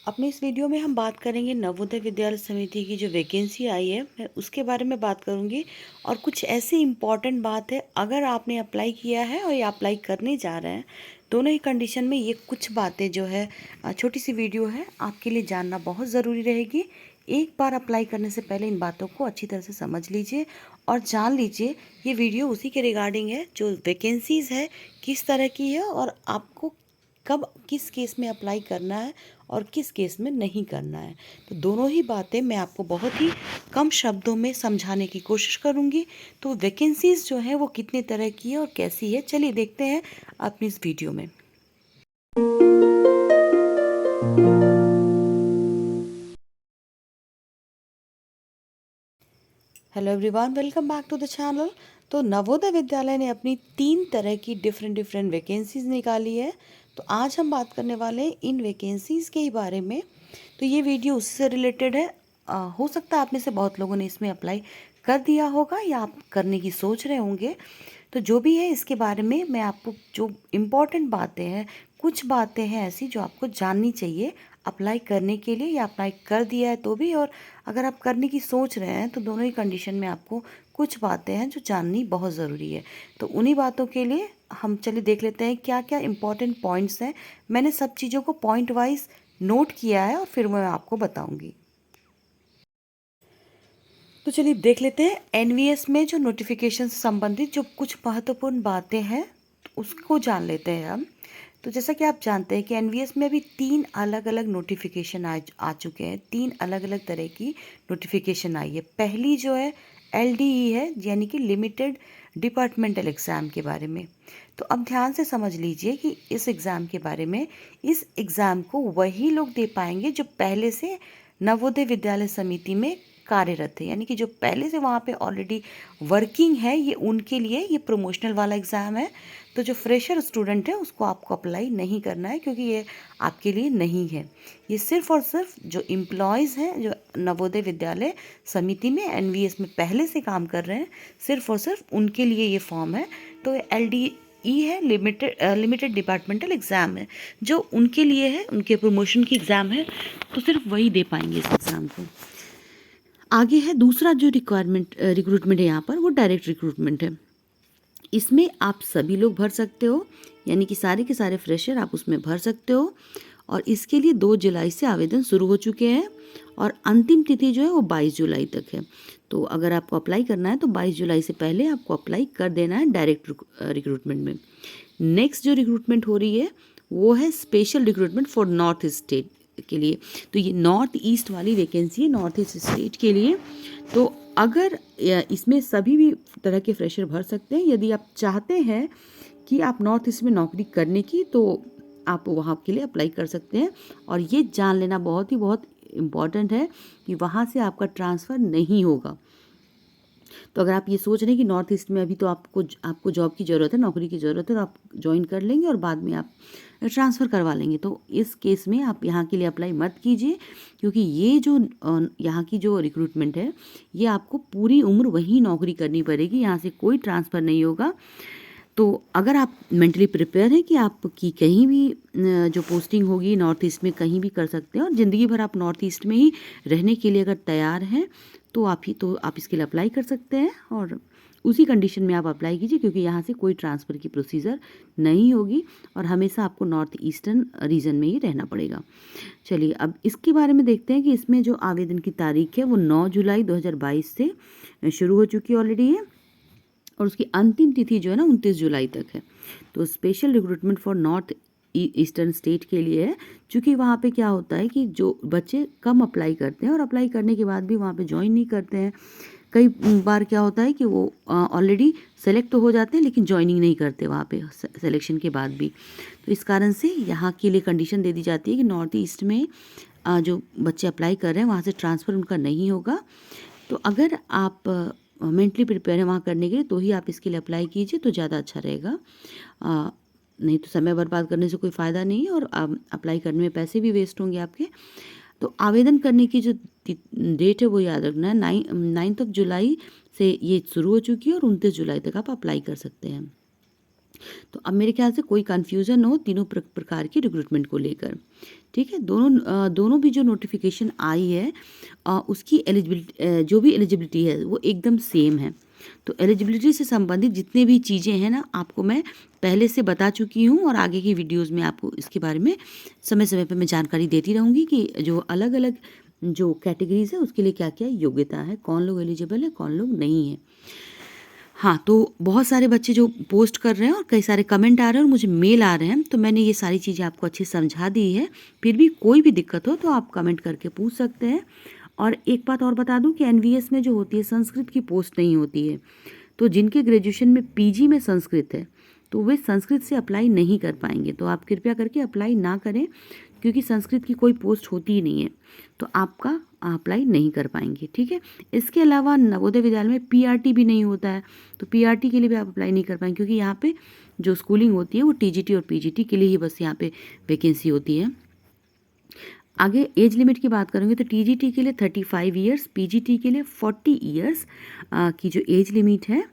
अपने इस वीडियो में हम बात करेंगे नवोदय विद्यालय समिति की जो वैकेंसी आई है, मैं उसके बारे में बात करूंगी। और कुछ ऐसी इम्पॉर्टेंट बात है, अगर आपने अप्लाई किया है और या अप्लाई करने जा रहे हैं, दोनों ही कंडीशन में ये कुछ बातें जो है, छोटी सी वीडियो है, आपके लिए जानना बहुत ज़रूरी रहेगी। एक बार अप्लाई करने से पहले इन बातों को अच्छी तरह से समझ लीजिए और जान लीजिए। ये वीडियो उसी के रिगार्डिंग है, जो वैकेंसीज़ है किस तरह की है और आपको कब किस केस में अप्लाई करना है और किस केस में नहीं करना है। तो दोनों ही बातें मैं आपको बहुत ही कम शब्दों में समझाने की कोशिश करूंगी। तो वैकेंसीज जो है वो कितने तरह की है और कैसी है, चलिए देखते हैं अपनी इस वीडियो में। Hello everyone, welcome back to the channel. तो नवोदय विद्यालय ने अपनी 3 तरह की डिफरेंट वैकेंसीज निकाली है। तो आज हम बात करने वाले हैं इन वैकेंसीज के ही बारे में। तो ये वीडियो उससे रिलेटेड है। हो सकता है आप में से बहुत लोगों ने इसमें अप्लाई कर दिया होगा या आप करने की सोच रहे होंगे। तो जो भी है इसके बारे में मैं आपको जो इम्पोर्टेंट बातें हैं, कुछ बातें हैं ऐसी जो आपको जाननी चाहिए अप्लाई करने के लिए, या अप्लाई कर दिया है तो भी, और अगर आप करने की सोच रहे हैं तो दोनों ही कंडीशन में आपको कुछ बातें हैं जो जाननी बहुत ज़रूरी है। तो उन्हीं बातों के लिए हम चलिए देख लेते हैं क्या क्या इम्पोर्टेंट पॉइंट्स हैं। मैंने सब चीज़ों को पॉइंट वाइज नोट किया है और फिर मैं आपको बताऊंगी। तो चलिए देख लेते हैं एनवीएस में जो नोटिफिकेशन से संबंधित जो कुछ महत्वपूर्ण बातें हैं, उसको जान लेते हैं हम। तो जैसा कि आप जानते हैं कि एनवीएस में अभी 3 अलग अलग नोटिफिकेशन आ चुके हैं। 3 अलग अलग तरह की नोटिफिकेशन आई है। पहली जो है एलडीई है, यानी कि लिमिटेड डिपार्टमेंटल एग्ज़ाम के बारे में। तो अब ध्यान से समझ लीजिए कि इस एग्ज़ाम के बारे में, इस एग्ज़ाम को वही लोग दे पाएंगे जो पहले से नवोदय विद्यालय समिति में कार्यरत है, यानी कि जो पहले से वहाँ पे ऑलरेडी वर्किंग है। ये उनके लिए ये प्रमोशनल वाला एग्ज़ाम है। तो जो फ्रेशर स्टूडेंट है उसको आपको अप्लाई नहीं करना है, क्योंकि ये आपके लिए नहीं है। ये सिर्फ और सिर्फ जो एम्प्लॉयज़ हैं, जो नवोदय विद्यालय समिति में एनवीएस में पहले से काम कर रहे हैं, सिर्फ और सिर्फ उनके लिए ये फॉर्म है। तो एलडीई है, लिमिटेड डिपार्टमेंटल एग्ज़ाम है, जो उनके लिए है, उनके प्रमोशन की एग्ज़ाम है। तो सिर्फ वही दे पाएंगे इस एग्ज़ाम को। आगे है दूसरा जो रिक्रूटमेंट है यहाँ पर, वो डायरेक्ट रिक्रूटमेंट है। इसमें आप सभी लोग भर सकते हो, यानी कि सारे के सारे फ्रेशर आप उसमें भर सकते हो। और इसके लिए 2 जुलाई से आवेदन शुरू हो चुके हैं और अंतिम तिथि जो है वो 22 जुलाई तक है। तो अगर आपको अप्लाई करना है तो 22 जुलाई से पहले आपको अप्लाई कर देना है डायरेक्ट रिक्रूटमेंट में। नेक्स्ट जो रिक्रूटमेंट हो रही है वो है special recruitment for north state के लिए। तो ये नॉर्थ ईस्ट वाली वैकेंसी है, नॉर्थ ईस्ट स्टेट के लिए। तो अगर इसमें सभी भी तरह के फ्रेशर भर सकते हैं। यदि आप चाहते हैं कि आप नॉर्थ ईस्ट में नौकरी करने की, तो आप वहाँ के लिए अप्लाई कर सकते हैं। और ये जान लेना बहुत इम्पॉर्टेंट है कि वहाँ से आपका ट्रांसफ़र नहीं होगा। तो अगर आप ये सोच रहे हैं कि नॉर्थ ईस्ट में अभी तो आपको जॉब की ज़रूरत है, नौकरी की ज़रूरत है, तो आप ज्वाइन कर लेंगे और बाद में आप ट्रांसफ़र करवा लेंगे, तो इस केस में आप यहाँ के लिए अप्लाई मत कीजिए। क्योंकि ये जो यहाँ की जो रिक्रूटमेंट है, ये आपको पूरी उम्र वहीं नौकरी करनी पड़ेगी, यहाँ से कोई ट्रांसफ़र नहीं होगा। तो अगर आप मेंटली प्रिपेयर हैं कि आपकी कहीं भी जो पोस्टिंग होगी नॉर्थ ईस्ट में कहीं भी कर सकते हैं, और ज़िंदगी भर आप नॉर्थ ईस्ट में ही रहने के लिए अगर तैयार हैं, तो आप इसके लिए अप्लाई कर सकते हैं। और उसी कंडीशन में आप अप्लाई कीजिए, क्योंकि यहाँ से कोई ट्रांसफ़र की प्रोसीजर नहीं होगी और हमेशा आपको नॉर्थ ईस्टर्न रीजन में ही रहना पड़ेगा। चलिए अब इसके बारे में देखते हैं कि इसमें जो आवेदन की तारीख है वो 9 जुलाई 2022 से शुरू हो चुकी ऑलरेडी है, और उसकी अंतिम तिथि जो है ना 29 जुलाई तक है। तो special recruitment for north eastern state के लिए है। चूँकि वहाँ पे क्या होता है कि जो बच्चे कम अप्लाई करते हैं और अप्लाई करने के बाद भी वहाँ पे ज्वाइन नहीं करते हैं। कई बार क्या होता है कि वो ऑलरेडी सेलेक्ट तो हो जाते हैं लेकिन ज्वाइनिंग नहीं करते वहाँ पे सिलेक्शन के बाद भी। तो इस कारण से यहाँ के लिए कंडीशन दे दी जाती है कि नॉर्थ ईस्ट में जो बच्चे अप्लाई कर रहे हैं वहाँ से ट्रांसफ़र उनका नहीं होगा। तो अगर आप मेंटली प्रिपेयर हैं वहाँ करने के लिए, तो ही आप इसके लिए अप्लाई कीजिए, तो ज़्यादा अच्छा रहेगा। नहीं तो समय बर्बाद करने से कोई फ़ायदा नहीं है, और अप्लाई करने में पैसे भी वेस्ट होंगे आपके। तो आवेदन करने की जो डेट है वो याद रखना है, 9 जुलाई से ये शुरू हो चुकी है और 29 जुलाई तक आप अप्लाई कर सकते हैं। तो अब मेरे ख्याल से कोई कन्फ्यूज़न हो तीनों प्रकार की रिक्रूटमेंट को लेकर, ठीक है। दोनों भी जो नोटिफिकेशन आई है उसकी एलिजिबिलिटी जो भी एलिजिबिलिटी है वो एकदम सेम है। तो एलिजिबिलिटी से संबंधित जितने भी चीज़ें हैं ना, आपको मैं पहले से बता चुकी हूँ और आगे की वीडियोज़ में आपको इसके बारे में समय समय पर मैं जानकारी देती रहूँगी कि जो अलग अलग जो कैटेगरीज़ है उसके लिए क्या क्या योग्यता है, कौन लोग एलिजिबल है, कौन लोग नहीं है। हाँ, तो बहुत सारे बच्चे जो पोस्ट कर रहे हैं और कई सारे कमेंट आ रहे हैं और मुझे मेल आ रहे हैं, तो मैंने ये सारी चीज़ें आपको अच्छे से समझा दी है। फिर भी कोई भी दिक्कत हो तो आप कमेंट करके पूछ सकते हैं। और एक बात और बता दूं कि एनवीएस में जो होती है संस्कृत की पोस्ट नहीं होती है। तो जिनके ग्रेजुएशन में पीजी में संस्कृत है तो वे संस्कृत से अप्लाई नहीं कर पाएंगे। तो आप कृपया करके अप्लाई ना करें, क्योंकि संस्कृत की कोई पोस्ट होती ही नहीं है, तो आपका अप्लाई नहीं कर पाएंगे, ठीक है। इसके अलावा नवोदय विद्यालय में पीआरटी भी नहीं होता है, तो पीआरटी के लिए भी आप अप्लाई नहीं कर पाएंगे, क्योंकि यहाँ पे जो स्कूलिंग होती है वो टीजीटी और पीजीटी के लिए ही बस यहाँ पे वैकेंसी होती है। आगे एज लिमिट की बात करेंगे तो टीजीटी के लिए 35 ईयर्स, पीजीटी के लिए 40 ईयर्स की जो एज लिमिट है।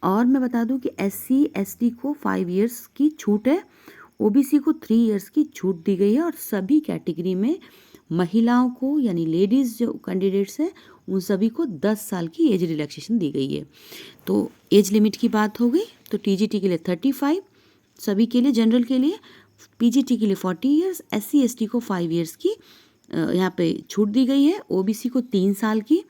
और मैं बता दूं कि एससी एसटी को 5 ईयर्स की छूट है, ओबीसी को 3 ईयर्स की छूट दी गई है, और सभी कैटेगरी में महिलाओं को यानी लेडीज़ जो कैंडिडेट्स हैं उन सभी को 10 साल की एज रिलैक्सेशन दी गई है। तो एज लिमिट की बात हो गई। तो टीजीटी के लिए 35 सभी के लिए, जनरल के लिए, पीजीटी के लिए 40 ईयर्स, एससी एसटी को 5 ईयर्स की यहाँ पे छूट दी गई है, ओबीसी को 3 साल की,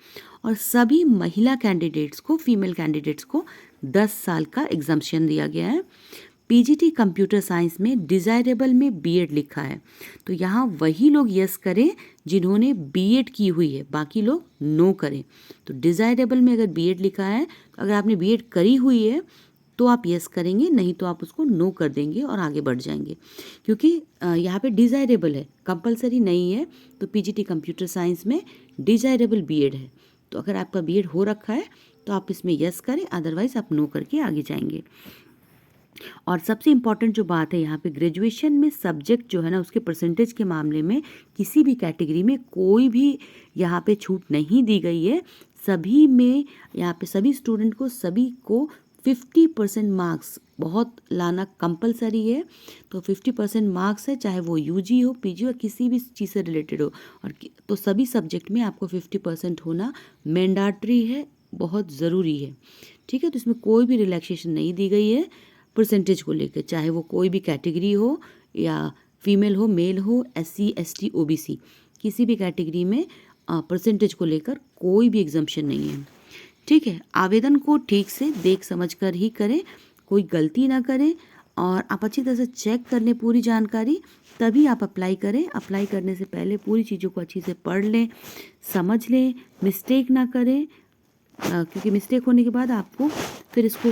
और सभी महिला कैंडिडेट्स को, फीमेल कैंडिडेट्स को 10 साल का एग्जम्पशन दिया गया है। पीजीटी कंप्यूटर साइंस में डिज़ायरेबल में बीएड लिखा है, तो यहाँ वही लोग यस करें जिन्होंने बीएड की हुई है, बाकी लोग नो करें। तो डिज़ायरेबल में अगर बीएड लिखा है, तो अगर आपने बीएड करी हुई है तो आप यस करेंगे, नहीं तो आप उसको नो कर देंगे और आगे बढ़ जाएंगे, क्योंकि यहाँ पे डिज़ायरेबल है, कंपलसरी नहीं है। तो पीजीटी कंप्यूटर साइंस में डिज़ायरेबल बीएड है, तो अगर आपका बीएड हो रखा है तो आप इसमें यस करें, अदरवाइज़ आप नो करके आगे जाएंगे। और सबसे इम्पॉर्टेंट जो बात है यहाँ पे, ग्रेजुएशन में सब्जेक्ट जो है ना उसके परसेंटेज के मामले में किसी भी कैटेगरी में कोई भी यहाँ पे छूट नहीं दी गई है। सभी में यहाँ पे सभी स्टूडेंट को, सभी को 50% मार्क्स बहुत लाना कंपलसरी है। तो 50% मार्क्स है, चाहे वो यूजी हो, पीजी हो, किसी भी चीज़ से रिलेटेड हो, और तो सभी सब्जेक्ट में आपको 50% होना मैंडेटरी है, बहुत ज़रूरी है, ठीक है। तो इसमें कोई भी रिलैक्सेशन नहीं दी गई है परसेंटेज को लेकर, चाहे वो कोई भी कैटेगरी हो या फीमेल हो, मेल हो, एससी एसटी ओबीसी, किसी भी कैटेगरी में परसेंटेज को लेकर कोई भी एग्जम्पशन नहीं है, ठीक है। आवेदन को ठीक से देख समझ कर ही करें, कोई गलती ना करें, और आप अच्छी तरह से चेक कर लें पूरी जानकारी, तभी आप अप्लाई करें। अप्लाई करने से पहले पूरी चीज़ों को अच्छी से पढ़ लें, समझ लें, मिस्टेक ना करें, क्योंकि मिस्टेक होने के बाद आपको फिर इसको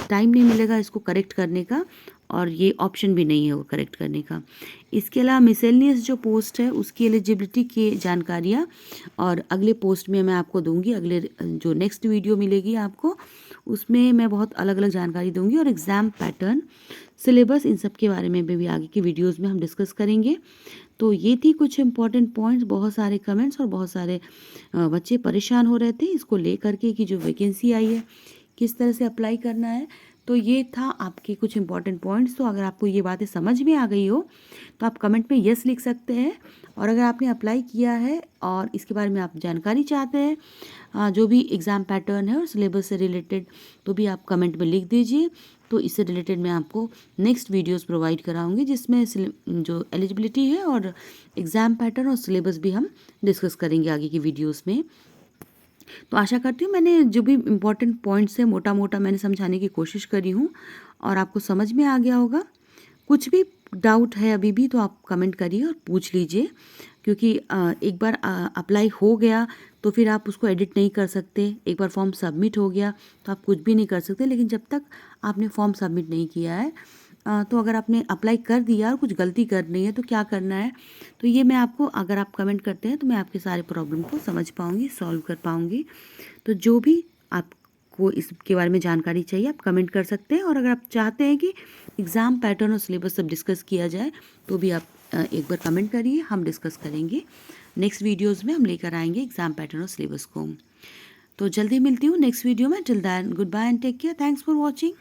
टाइम नहीं मिलेगा इसको करेक्ट करने का, और ये ऑप्शन भी नहीं है वो करेक्ट करने का। इसके अलावा मिसेलिनियस जो पोस्ट है उसकी एलिजिबिलिटी की जानकारियाँ और अगले पोस्ट में मैं आपको दूंगी, अगले जो नेक्स्ट वीडियो मिलेगी आपको उसमें मैं बहुत अलग अलग जानकारी दूंगी, और एग्ज़ाम पैटर्न, सिलेबस, इन सब के बारे में भी आगे की वीडियोज़ में हम डिस्कस करेंगे। तो ये थी कुछ इंपॉर्टेंट पॉइंट्स। बहुत सारे कमेंट्स और बहुत सारे बच्चे परेशान हो रहे थे इसको लेकर के कि जो वैकेंसी आई है किस तरह से अप्लाई करना है। तो ये था आपके कुछ इंपॉर्टेंट पॉइंट्स। तो अगर आपको ये बातें समझ में आ गई हो तो आप कमेंट में यस लिख सकते हैं, और अगर आपने अप्लाई किया है और इसके बारे में आप जानकारी चाहते हैं जो भी एग्ज़ाम पैटर्न है और सिलेबस से रिलेटेड, तो भी आप कमेंट में लिख दीजिए। तो इससे रिलेटेड मैं आपको नेक्स्ट वीडियोस प्रोवाइड कराऊंगी जिसमें जो एलिजिबिलिटी है और एग्ज़ाम पैटर्न और सिलेबस भी हम डिस्कस करेंगे आगे की वीडियोस में। तो आशा करती हूँ मैंने जो भी इम्पोर्टेंट पॉइंट्स है मोटा मोटा मैंने समझाने की कोशिश करी हूँ और आपको समझ में आ गया होगा। कुछ भी डाउट है अभी भी तो आप कमेंट करिए और पूछ लीजिए, क्योंकि एक बार अप्लाई हो गया तो फिर आप उसको एडिट नहीं कर सकते। एक बार फॉर्म सबमिट हो गया तो आप कुछ भी नहीं कर सकते, लेकिन जब तक आपने फॉर्म सबमिट नहीं किया है तो अगर आपने अप्लाई कर दिया और कुछ गलती करनी है तो क्या करना है, तो ये मैं आपको, अगर आप कमेंट करते हैं तो मैं आपके सारे प्रॉब्लम को समझ पाऊँगी, सॉल्व कर पाऊँगी। तो जो भी आपको इसके बारे में जानकारी चाहिए आप कमेंट कर सकते हैं, और अगर आप चाहते हैं कि एग्ज़ाम पैटर्न और सिलेबस सब डिस्कस किया जाए तो भी आप एक बार कमेंट करिए, हम डिस्कस करेंगे। नेक्स्ट वीडियोज़ में हम लेकर आएंगे एग्ज़ाम पैटर्न और सिलेबस को। तो जल्दी मिलती हूँ नेक्स्ट वीडियो में। Till then goodbye and take care. Thanks for watching.